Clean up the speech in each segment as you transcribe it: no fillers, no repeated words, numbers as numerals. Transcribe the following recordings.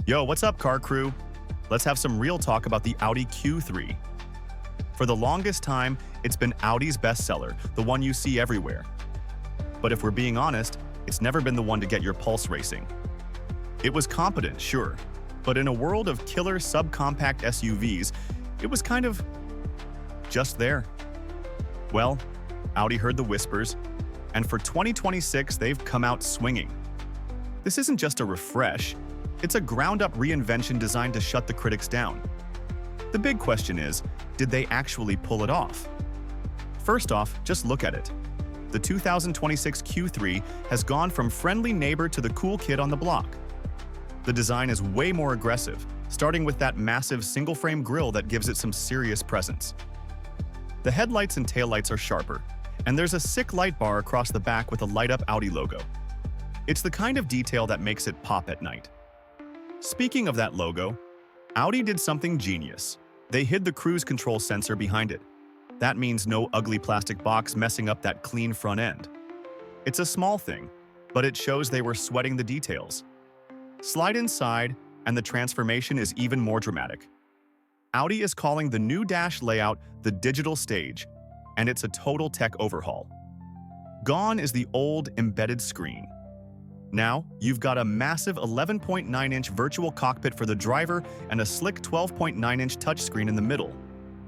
Yo, what's up, car crew? Let's have some real talk about the Audi Q3. For the longest time, it's been Audi's bestseller, the one you see everywhere. But if we're being honest, it's never been the one to get your pulse racing. It was competent, sure, but in a world of killer subcompact SUVs, it was kind of just there. Well, Audi heard the whispers, and for 2026, they've come out swinging. This isn't just a refresh, it's a ground-up reinvention designed to shut the critics down. The big question is, did they actually pull it off? First off, just look at it. The 2026 Q3 has gone from friendly neighbor to the cool kid on the block. The design is way more aggressive, starting with that massive single-frame grille that gives it some serious presence. The headlights and taillights are sharper, and there's a sick light bar across the back with a light-up Audi logo. It's the kind of detail that makes it pop at night. Speaking of that logo, Audi did something genius. They hid the cruise control sensor behind it. That means no ugly plastic box messing up that clean front end. It's a small thing, but it shows they were sweating the details. Slide inside, and the transformation is even more dramatic. Audi is calling the new dash layout the digital stage, and it's a total tech overhaul. Gone is the old embedded screen. Now, you've got a massive 11.9-inch Virtual Cockpit for the driver and a slick 12.9-inch touchscreen in the middle.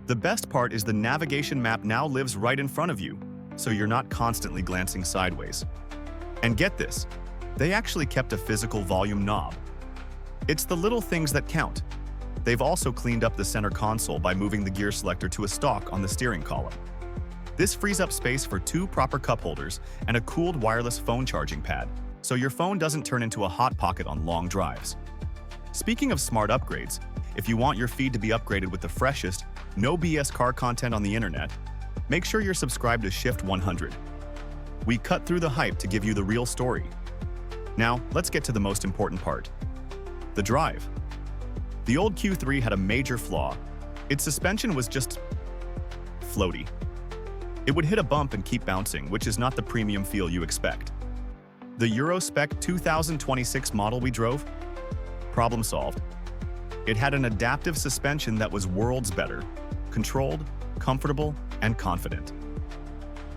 The best part is the navigation map now lives right in front of you, so you're not constantly glancing sideways. And get this, they actually kept a physical volume knob. It's the little things that count. They've also cleaned up the center console by moving the gear selector to a stalk on the steering column. This frees up space for two proper cup holders and a cooled wireless phone charging pad, so your phone doesn't turn into a hot pocket on long drives. Speaking of smart upgrades, if you want your feed to be upgraded with the freshest, no BS car content on the internet, make sure you're subscribed to Shift 100. We cut through the hype to give you the real story. Now, let's get to the most important part. The drive. The old Q3 had a major flaw. Its suspension was just floaty. It would hit a bump and keep bouncing, which is not the premium feel you expect. The Euro-spec 2026 model we drove? Problem solved. It had an adaptive suspension that was worlds better, controlled, comfortable, and confident.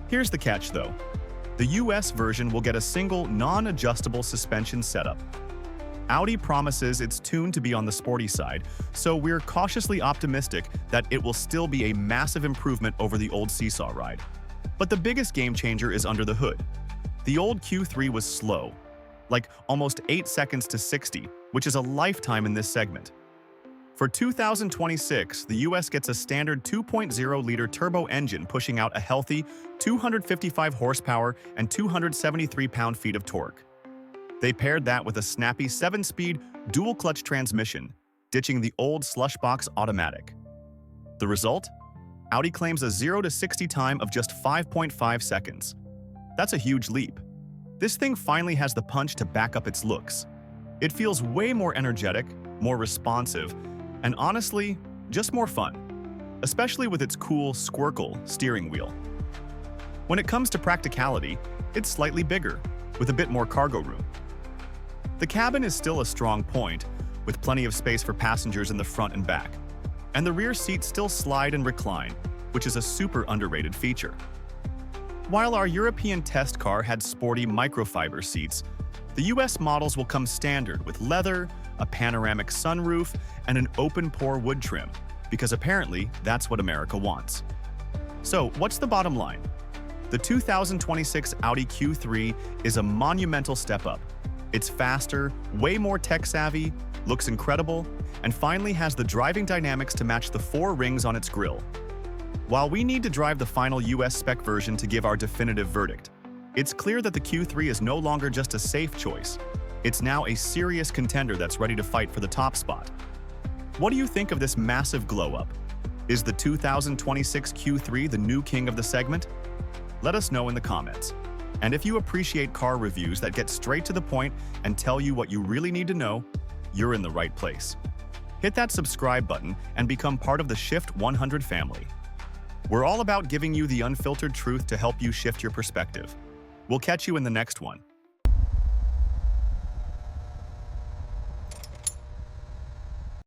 Here's the catch though. The US version will get a single, non-adjustable suspension setup. Audi promises it's tuned to be on the sporty side, so we're cautiously optimistic that it will still be a massive improvement over the old seesaw ride. But the biggest game changer is under the hood. The old Q3 was slow, like almost 8 seconds to 60, which is a lifetime in this segment. For 2026, the US gets a standard 2.0-liter turbo engine pushing out a healthy 255 horsepower and 273 pound-feet of torque. They paired that with a snappy 7-speed dual-clutch transmission, ditching the old slushbox automatic. The result? Audi claims a 0 to 60 time of just 5.5 seconds. That's a huge leap. This thing finally has the punch to back up its looks. It feels way more energetic, more responsive, and honestly, just more fun, especially with its cool Squircle steering wheel. When it comes to practicality, it's slightly bigger, with a bit more cargo room. The cabin is still a strong point, with plenty of space for passengers in the front and back, and the rear seats still slide and recline, which is a super underrated feature. While our European test car had sporty microfiber seats, the US models will come standard with leather, a panoramic sunroof, and an open-pore wood trim, because apparently that's what America wants. So, what's the bottom line? The 2026 Audi Q3 is a monumental step up. It's faster, way more tech-savvy, looks incredible, and finally has the driving dynamics to match the 4 rings on its grille. While we need to drive the final US spec version to give our definitive verdict, it's clear that the Q3 is no longer just a safe choice. It's now a serious contender that's ready to fight for the top spot. What do you think of this massive glow-up? Is the 2026 Q3 the new king of the segment? Let us know in the comments. And if you appreciate car reviews that get straight to the point and tell you what you really need to know, you're in the right place. Hit that subscribe button and become part of the Shift 100 family. We're all about giving you the unfiltered truth to help you shift your perspective. We'll catch you in the next one.